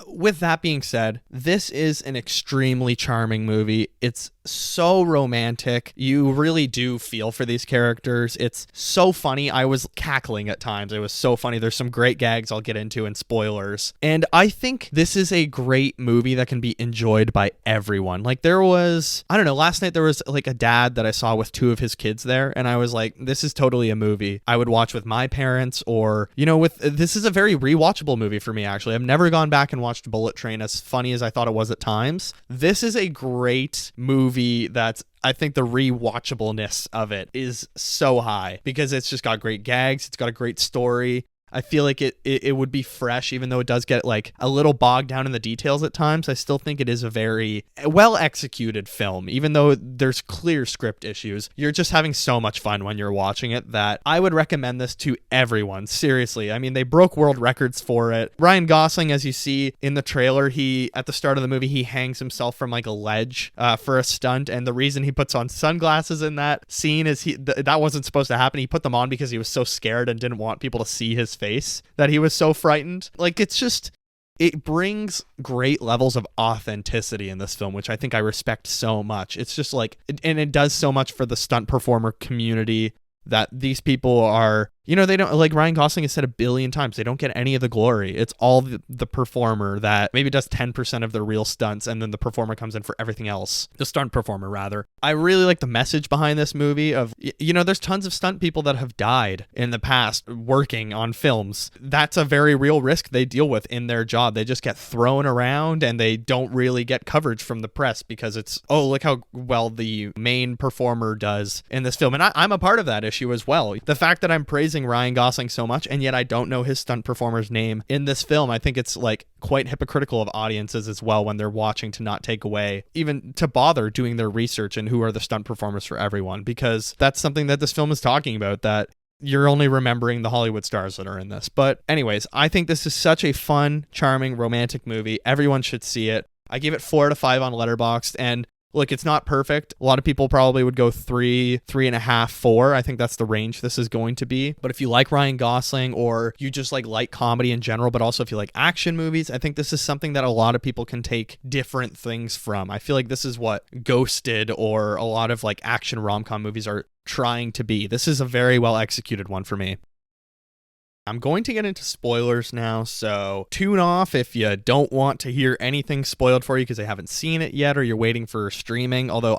With that being said, this is an extremely charming movie. It's so romantic. You really do feel for these characters. It's so funny. I was cackling at times. It was so funny. There's some great gags I'll get into in spoilers. And I think this is a great movie that can be enjoyed by everyone. Like there was, I don't know, last night there was like a dad that I saw with two of his kids there. And I was like, this is totally a movie I would watch with my parents or, this is a very rewatchable movie for me, actually. I've never gone back and watched Bullet Train, as funny as I thought it was at times. This is a great movie that's, I think the rewatchableness of it is so high because it's just got great gags. It's got a great story. I feel like it would be fresh, even though it does get like a little bogged down in the details at times. I still think it is a very well executed film, even though there's clear script issues. You're just having so much fun when you're watching it that I would recommend this to everyone. Seriously. I mean, they broke world records for it. Ryan Gosling, as you see in the trailer, at the start of the movie, he hangs himself from like a ledge for a stunt. And the reason he puts on sunglasses in that scene is that wasn't supposed to happen. He put them on because he was so scared and didn't want people to see his face that he was so frightened. Like it brings great levels of authenticity in this film, which I think I respect so much. It's just like, and it does so much for the stunt performer community that these people are, they don't, like Ryan Gosling has said 1 billion times, they don't get any of the glory. It's all the performer that maybe does 10% of the real stunts, and then the performer comes in for everything else. The stunt performer, rather. I really like the message behind this movie of, there's tons of stunt people that have died in the past working on films. That's a very real risk they deal with in their job. They just get thrown around and they don't really get coverage from the press because it's, oh, look how well the main performer does in this film. And I'm a part of that issue as well. The fact that I'm praising Ryan Gosling so much and yet I don't know his stunt performer's name in this film, I think it's like quite hypocritical of audiences as well when they're watching to not take away, even to bother doing their research and who are the stunt performers for everyone, because that's something that this film is talking about, that you're only remembering the Hollywood stars that are in this. But anyways, I think this is such a fun, charming, romantic movie. Everyone should see it. I gave it 4 out of 5 on Letterboxd, and look, it's not perfect. A lot of people probably would go 3, 3.5, 4. I think that's the range this is going to be. But if you like Ryan Gosling, or you just like comedy in general, but also if you like action movies, I think this is something that a lot of people can take different things from. I feel like this is what Ghosted or a lot of like action rom-com movies are trying to be. This is a very well executed one for me. I'm going to get into spoilers now, so tune off if you don't want to hear anything spoiled for you because I haven't seen it yet or you're waiting for streaming. Although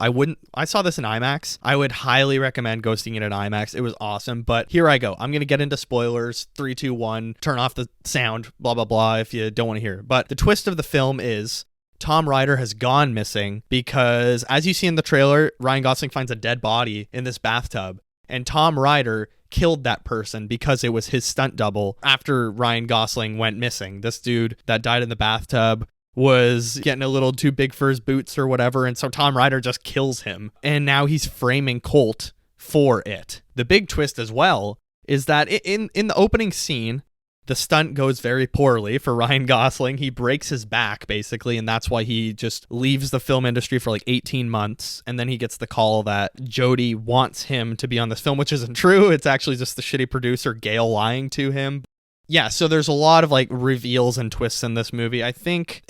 I saw this in IMAX. I would highly recommend go seeing it in IMAX. It was awesome, but here I go. I'm going to get into spoilers. 3, 2, 1, turn off the sound, blah, blah, blah, if you don't want to hear it. But the twist of the film is Tom Ryder has gone missing because, as you see in the trailer, Ryan Gosling finds a dead body in this bathtub, and Tom Ryder killed that person because it was his stunt double after Ryan Gosling went missing. This dude that died in the bathtub was getting a little too big for his boots or whatever, and so Tom Ryder just kills him, and now he's framing Colt for it. The big twist as well is that in the opening scene, the stunt goes very poorly for Ryan Gosling. He breaks his back, basically, and that's why he just leaves the film industry for like 18 months, and then he gets the call that Jodie wants him to be on this film, which isn't true. It's actually just the shitty producer, Gail, lying to him. Yeah, so there's a lot of like reveals and twists in this movie. I think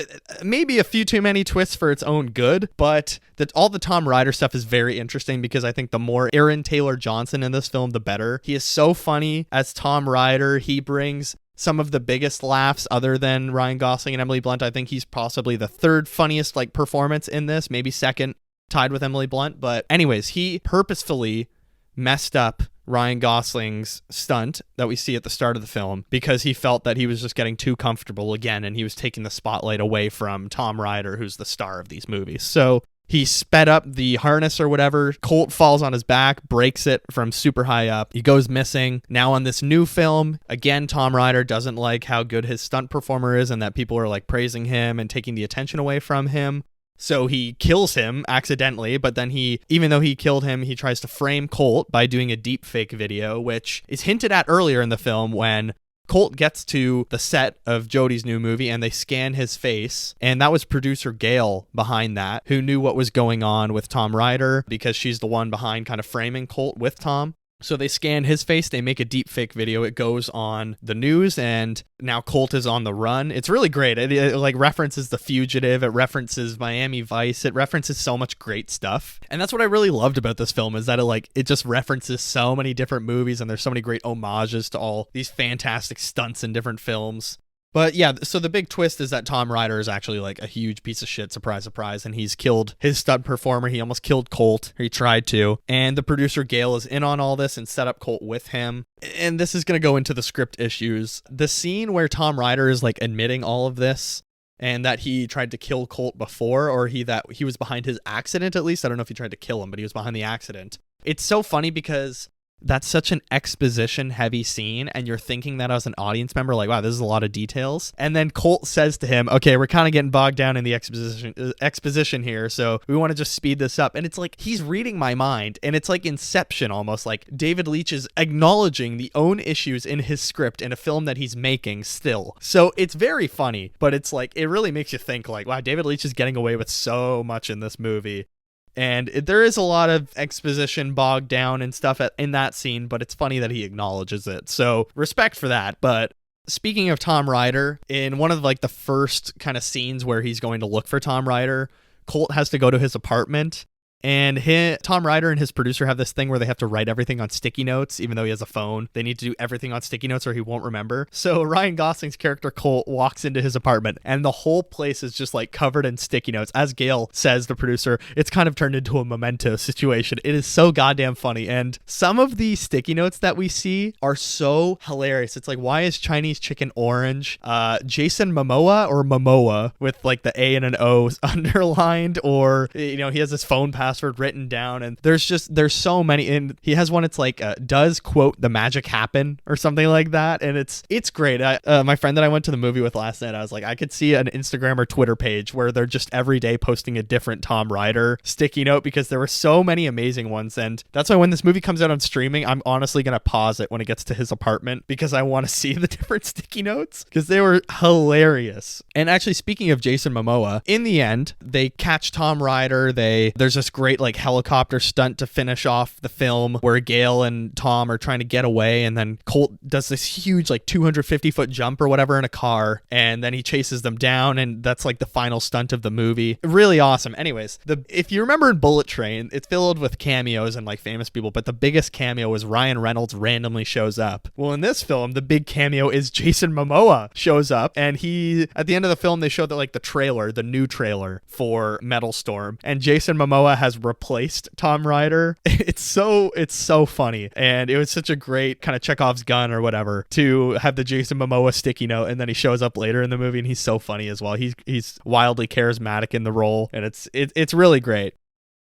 maybe a few too many twists for its own good, but all the Tom Ryder stuff is very interesting because I think the more Aaron Taylor Johnson in this film, the better. He is so funny as Tom Ryder. He brings some of the biggest laughs other than Ryan Gosling and Emily Blunt. I think he's possibly the third funniest like performance in this, maybe second, tied with Emily Blunt. But anyways, he purposefully messed up Ryan Gosling's stunt that we see at the start of the film because he felt that he was just getting too comfortable again, and he was taking the spotlight away from Tom Ryder, who's the star of these movies. So he sped up the harness or whatever. Colt falls on his back, breaks it from super high up. He goes missing. Now on this new film, again, Tom Ryder doesn't like how good his stunt performer is and that people are like praising him and taking the attention away from him. So he kills him accidentally, but then even though he killed him, he tries to frame Colt by doing a deep fake video, which is hinted at earlier in the film when Colt gets to the set of Jodie's new movie and they scan his face. And that was producer Gail behind that, who knew what was going on with Tom Ryder because she's the one behind kind of framing Colt with Tom. So they scan his face, they make a deep fake video, it goes on the news, and now Colt is on the run. It's really great. It like references The Fugitive, it references Miami Vice, it references so much great stuff. And that's what I really loved about this film is that it just references so many different movies and there's so many great homages to all these fantastic stunts in different films. But yeah, so the big twist is that Tom Ryder is actually like a huge piece of shit, surprise, surprise, and he's killed his stunt performer. He almost killed Colt, or he tried to. And the producer Gail is in on all this and set up Colt with him. And this is going to go into the script issues. The scene where Tom Ryder is like admitting all of this and that he tried to kill Colt before, or that he was behind his accident at least. I don't know if he tried to kill him, but he was behind the accident. It's so funny because that's such an exposition heavy scene and you're thinking that as an audience member like, wow, this is a lot of details. And then Colt says to him, okay, we're kind of getting bogged down in the exposition here, so we want to just speed this up. And it's like he's reading my mind, and it's like Inception almost. Like David Leitch is acknowledging the own issues in his script in a film that he's making still. So it's very funny, but it's like it really makes you think like, wow, David Leitch is getting away with so much in this movie. And there is a lot of exposition bogged down and stuff in that scene, but it's funny that he acknowledges it. So respect for that. But speaking of Tom Ryder, in one of like the first kind of scenes where he's going to look for Tom Ryder, Colt has to go to his apartment. And Tom Ryder and his producer have this thing where they have to write everything on sticky notes, even though he has a phone. They need to do everything on sticky notes or he won't remember. So Ryan Gosling's character Colt walks into his apartment and the whole place is just like covered in sticky notes. As Gail says, the producer, it's kind of turned into a Memento situation. It is so goddamn funny. And some of the sticky notes that we see are so hilarious. It's like, why is Chinese chicken orange? Jason Momoa or Momoa with like the A and an O underlined, or, he has his phone password written down, and there's so many. And he has one, it's like does quote the magic happen or something like that, and it's great. My friend that I went to the movie with last night, I was like, I could see an Instagram or Twitter page where they're just every day posting a different Tom Ryder sticky note because there were so many amazing ones. And that's why when this movie comes out on streaming, I'm honestly gonna pause it when it gets to his apartment because I want to see the different sticky notes because they were hilarious. And actually, speaking of Jason Momoa, in the end they catch Tom Ryder. There's this great like helicopter stunt to finish off the film where Gail and Tom are trying to get away, and then Colt does this huge like 250-foot jump or whatever in a car, and then he chases them down, and that's like the final stunt of the movie. Really awesome. Anyways, if you remember in Bullet Train, it's filled with cameos and like famous people, but the biggest cameo is Ryan Reynolds randomly shows up. Well, in this film, the big cameo is Jason Momoa shows up, and at the end of the film, they show that like the new trailer for Metal Storm, and Jason Momoa has replaced Tom Ryder. It's so funny, and it was such a great kind of Chekhov's gun or whatever to have the Jason Momoa sticky note, and then he shows up later in the movie and he's so funny as well. He's wildly charismatic in the role, and it's really great.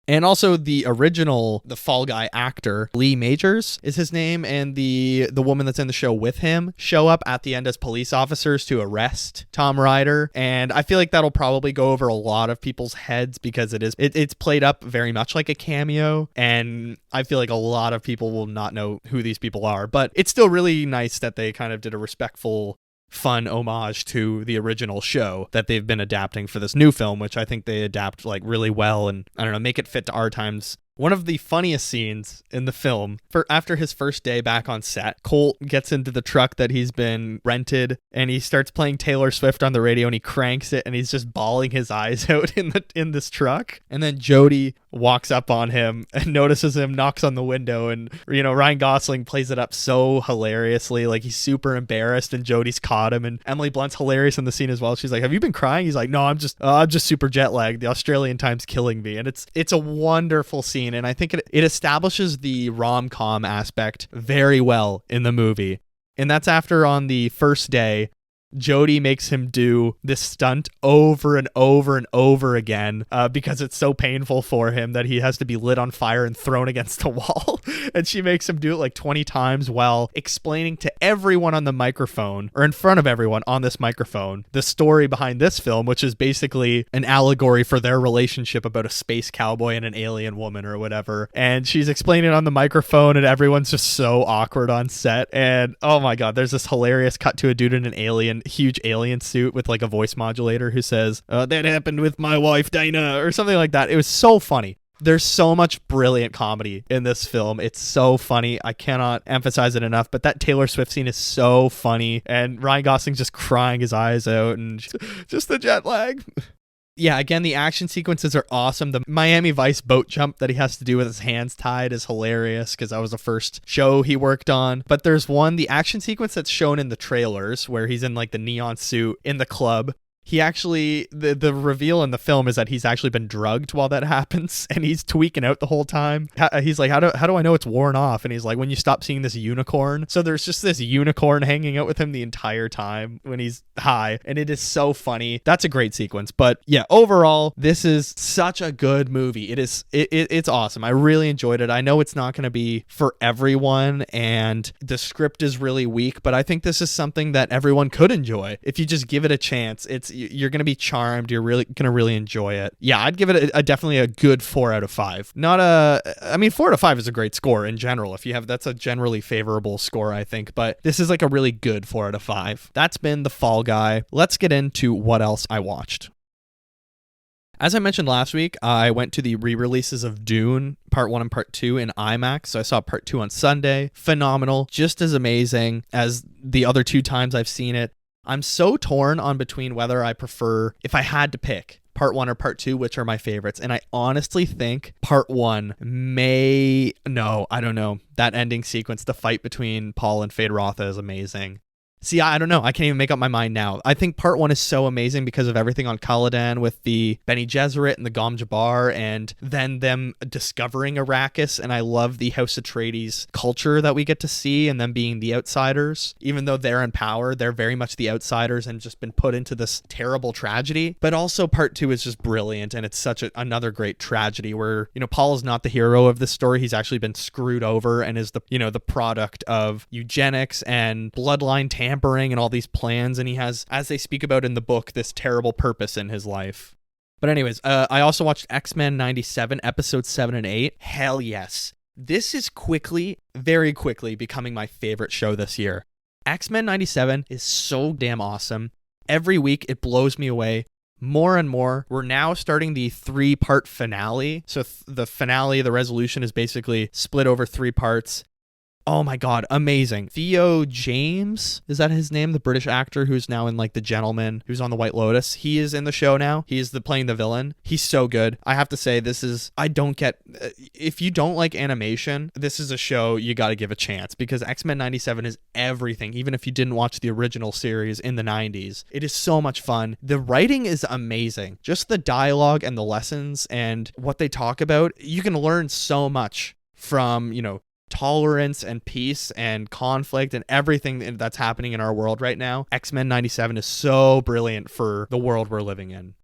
And also the original, the Fall Guy actor, Lee Majors is his name, and the woman that's in the show with him show up at the end as police officers to arrest Tom Rider. And I feel like that'll probably go over a lot of people's heads because it's played up very much like a cameo, and I feel like a lot of people will not know who these people are. But it's still really nice that they kind of did a respectful, fun homage to the original show that they've been adapting for this new film, which I think they adapt like really well and, I don't know, make it fit to our times. One of the funniest scenes in the film, after his first day back on set, Colt gets into the truck that he's been rented and he starts playing Taylor Swift on the radio and he cranks it and he's just bawling his eyes out in this truck. And then Jody walks up on him and notices him, knocks on the window, and Ryan Gosling plays it up so hilariously, like he's super embarrassed and Jody's caught him, and Emily Blunt's hilarious in the scene as well. She's like, "Have you been crying?" He's like, "No, I'm just super jet lagged. The Australian time's killing me." And it's a wonderful scene. And I think it establishes the rom-com aspect very well in the movie. And that's after on the first day, Jody makes him do this stunt over and over and over again because it's so painful for him that he has to be lit on fire and thrown against the wall. And she makes him do it like 20 times while explaining to everyone on the microphone, or in front of everyone on this microphone, the story behind this film, which is basically an allegory for their relationship about a space cowboy and an alien woman or whatever. And she's explaining it on the microphone and everyone's just so awkward on set. And oh my God, there's this hilarious cut to a dude in an huge alien suit with like a voice modulator who says, "That happened with my wife Dinah," or something like that. It was so funny. There's so much brilliant comedy in this film. It's so funny. I cannot emphasize it enough, but that Taylor Swift scene is so funny, and Ryan Gosling's just crying his eyes out, and just the jet lag. Yeah, again, the action sequences are awesome. The Miami Vice boat jump that he has to do with his hands tied is hilarious because that was the first show he worked on. But there's the action sequence that's shown in the trailers where he's in like the neon suit in the club. He actually, the reveal in the film is that he's actually been drugged while that happens, and he's tweaking out the whole time. He's like, how do I know it's worn off? And he's like, when you stop seeing this unicorn. So there's just this unicorn hanging out with him the entire time when he's high, and it is so funny. That's a great sequence. But yeah, overall, this is such a good movie. It's awesome. I really enjoyed it. I know it's not going to be for everyone, and the script is really weak, but I think this is something that everyone could enjoy if you just give it a chance. You're going to be charmed. You're really going to really enjoy it. Yeah, I'd give it definitely a good 4 out of 5. 4 out of 5 is a great score in general. That's a generally favorable score, I think, but this is like a really good 4 out of 5. That's been The Fall Guy. Let's get into what else I watched. As I mentioned last week, I went to the re-releases of Dune Part 1 and Part 2 in IMAX. So I saw Part 2 on Sunday. Phenomenal. Just as amazing as the other 2 times I've seen it. I'm so torn on between whether I prefer, if I had to pick, Part 1 or Part 2, which are my favorites. And I honestly think Part 1 I don't know. That ending sequence, the fight between Paul and Feyd-Rautha is amazing. See, I don't know. I can't even make up my mind now. I think Part 1 is so amazing because of everything on Caladan with the Bene Gesserit and the Gom Jabbar, and then them discovering Arrakis. And I love the House Atreides culture that we get to see, and them being the outsiders. Even though they're in power, they're very much the outsiders and just been put into this terrible tragedy. But also Part 2 is just brilliant, and it's such another great tragedy where, Paul is not the hero of this story. He's actually been screwed over and is the product of eugenics and bloodline tampering and all these plans, and he has, as they speak about in the book, this terrible purpose in his life. But anyways, I also watched X-Men 97 episodes 7 and 8. Hell yes. This is very quickly becoming my favorite show this year. X-Men 97 is so damn awesome. Every week it blows me away more and more. We're now starting the 3-part finale. So the finale, the resolution, is basically split over 3 parts. Oh my God, amazing. Theo James, is that his name? The British actor who's now in like The Gentleman, who's on The White Lotus. He is in the show now. He is playing the villain. He's so good. I have to say, if you don't like animation, this is a show you got to give a chance, because X-Men 97 is everything, even if you didn't watch the original series in the 90s. It is so much fun. The writing is amazing. Just the dialogue and the lessons and what they talk about, you can learn so much from, tolerance and peace and conflict and everything that's happening in our world right now. X-Men 97 is so brilliant for the world we're living in.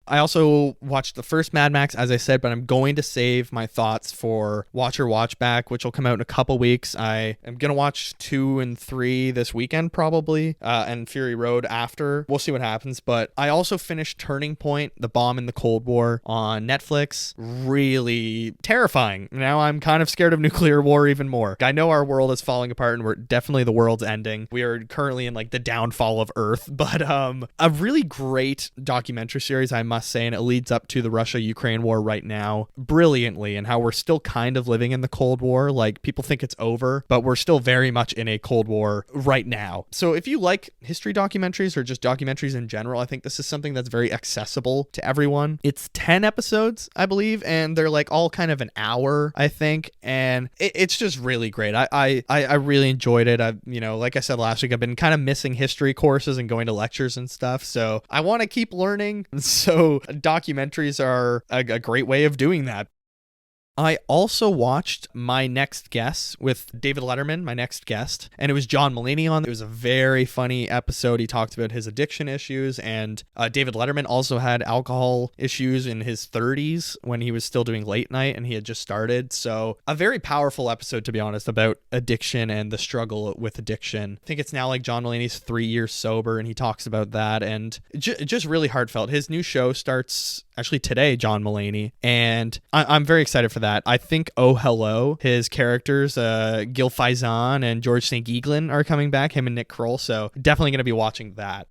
I also watched the first Mad Max, as I said, but I'm going to save my thoughts for Watch or Watch Back, which will come out in a couple weeks. I am going to watch 2 and 3 this weekend, probably, and Fury Road after. We'll see what happens. But I also finished Turning Point, The Bomb in the Cold War on Netflix. Really terrifying. Now I'm kind of scared of nuclear war even more. I know our world is falling apart and we're definitely the world's ending. We are currently in like the downfall of Earth, but a really great documentary series, I must say, and it leads up to the Russia-Ukraine war right now brilliantly, and how we're still kind of living in the Cold War. Like, people think it's over, but we're still very much in a Cold War right now. So if you like history documentaries or just documentaries in general, I think this is something that's very accessible to everyone. It's 10 episodes, I believe, and they're like all kind of an hour, I think, and it's just really great. I really enjoyed it. Like I said last week, I've been kind of missing history courses and going to lectures and stuff, so I want to keep learning. So documentaries are a great way of doing that. I also watched My Next Guest with David Letterman, my next guest, and it was John Mulaney on. It was a very funny episode. He talked about his addiction issues, and David Letterman also had alcohol issues in his 30s when he was still doing late night and he had just started. So a very powerful episode, to be honest, about addiction and the struggle with addiction. I think it's now like John Mulaney's 3 years sober, and he talks about that, and just really heartfelt. His new show starts actually today, John Mulaney, and I'm very excited for that. I think Oh Hello, his characters, Gil Faizon and George St. Geeglin are coming back, him and Nick Kroll, so definitely going to be watching that.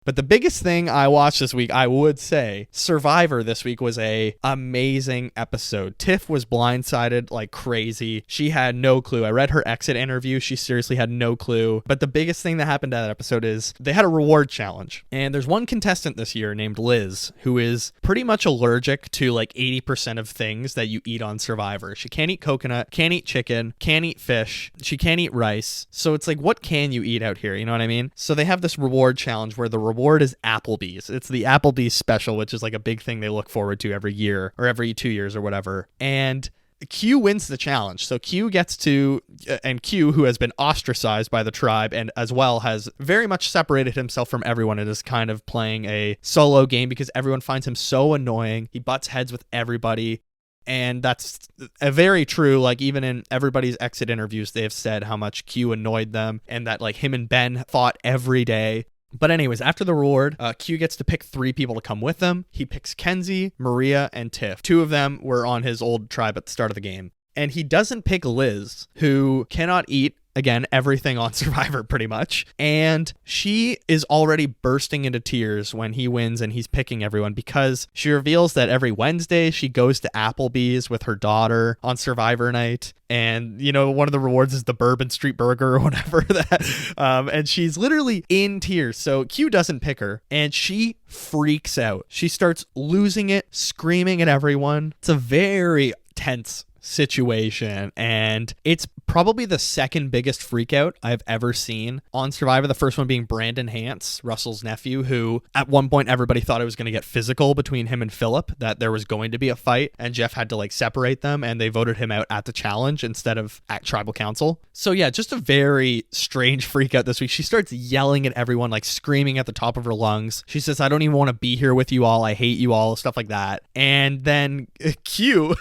But the biggest thing I watched this week, I would say, Survivor this week was a amazing episode. Tiff was blindsided like crazy. She had no clue. I read her exit interview. She seriously had no clue. But the biggest thing that happened to that episode is they had a reward challenge. And there's one contestant this year named Liz, who is pretty much allergic to like 80% of things that you eat on Survivor. She can't eat coconut, can't eat chicken, can't eat fish. She can't eat rice. So it's like, what can you eat out here? You know what I mean? So they have this reward challenge where the reward is Applebee's. It's the Applebee's special, which is like a big thing they look forward to every year or every 2 years or whatever. And Q wins the challenge. So Q gets to, and Q, who has been ostracized by the tribe and as well has very much separated himself from everyone and is kind of playing a solo game because everyone finds him so annoying. He butts heads with everybody. And that's a very true, like even in everybody's exit interviews, they have said how much Q annoyed them and that like him and Ben fought every day. But anyways, after the reward, Q gets to pick 3 people to come with him. He picks Kenzie, Maria, and Tiff. 2 of them were on his old tribe at the start of the game. And he doesn't pick Liz, who cannot eat, again, everything on Survivor pretty much. And she is already bursting into tears when he wins and he's picking everyone because she reveals that every Wednesday she goes to Applebee's with her daughter on Survivor night. And, you know, one of the rewards is the Bourbon Street Burger or whatever that. And she's literally in tears. So Q doesn't pick her and she freaks out. She starts losing it, screaming at everyone. It's a very tense situation, and it's probably the second biggest freakout I've ever seen on Survivor. The first one being Brandon Hance, Russell's nephew, who at one point everybody thought it was going to get physical between him and Philip, that there was going to be a fight and Jeff had to like separate them, and they voted him out at the challenge instead of at tribal council. So yeah, just a very strange freakout this week. She starts yelling at everyone, like screaming at the top of her lungs. She says, "I don't even want to be here with you all. I hate you all," stuff like that. And then Q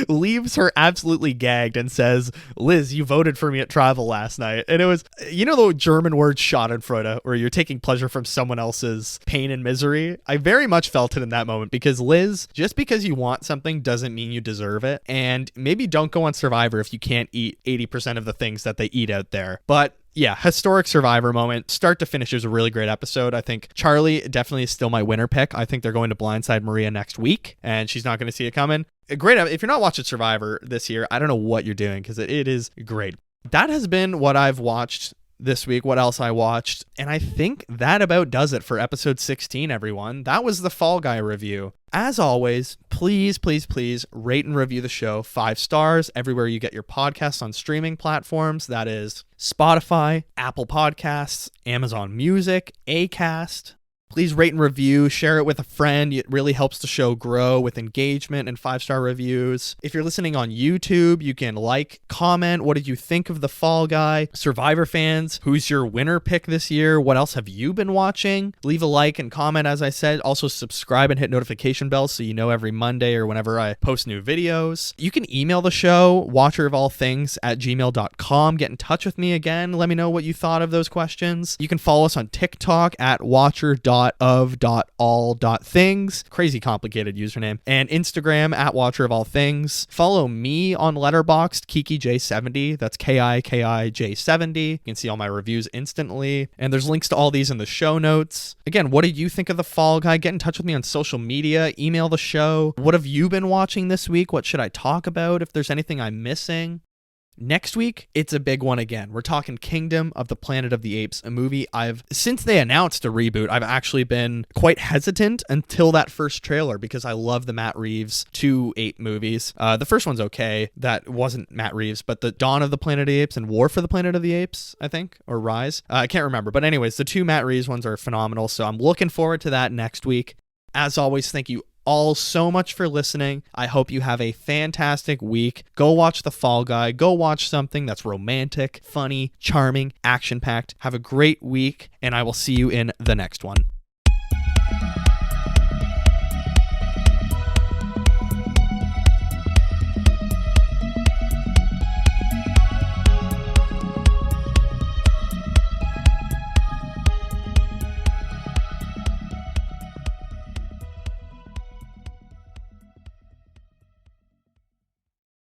leaves her absolutely gagged and says, "Liz, you voted for me at tribal last night." And it was, you know, the German word Schadenfreude, where you're taking pleasure from someone else's pain and misery. I very much felt it in that moment because Liz, just because you want something doesn't mean you deserve it. And maybe don't go on Survivor if you can't eat 80% of the things that they eat out there. But yeah, historic Survivor moment. Start to finish, it was a really great episode. I think Charlie definitely is still my winner pick. I think they're going to blindside Maria next week, and she's not going to see it coming. Great. If you're not watching Survivor this year, I don't know what you're doing because it is great. That has been what I've watched this week, what else I watched. And I think that about does it for episode 16, everyone. That was the Fall Guy review. As always, please, please, please rate and review the show 5 stars everywhere you get your podcasts on streaming platforms. That is Spotify, Apple Podcasts, Amazon Music, Acast. Please rate and review, share it with a friend. It really helps the show grow with engagement and 5-star reviews. If you're listening on YouTube, you can like, comment, what did you think of The Fall Guy? Survivor fans, who's your winner pick this year? What else have you been watching? Leave a like and comment, as I said. Also subscribe and hit notification bells so you know every Monday or whenever I post new videos. You can email the show, watcherofallthings@gmail.com. Get in touch with me again. Let me know what you thought of those questions. You can follow us on TikTok at watcher.of.all.things. Crazy complicated username. And Instagram at watcherofallthings. Follow me on Letterboxd, KikiJ70. That's KIKIJ70. You can see all my reviews instantly. And there's links to all these in the show notes. Again, what did you think of The Fall Guy? Get in touch with me on social media. Email the show. What have you been watching this week? What should I talk about if there's anything I'm missing? Next week, it's a big one again. We're talking Kingdom of the Planet of the Apes, a movie since they announced a reboot, I've actually been quite hesitant until that first trailer because I love the Matt Reeves 2 ape movies. The first one's okay. That wasn't Matt Reeves, but the Dawn of the Planet of the Apes and War for the Planet of the Apes, I think, or Rise. I can't remember. But anyways, the 2 Matt Reeves ones are phenomenal, so I'm looking forward to that next week. As always, thank you all so much for listening. I hope you have a fantastic week. Go watch The Fall Guy. Go watch something that's romantic, funny, charming, action-packed. Have a great week, and I will see you in the next one.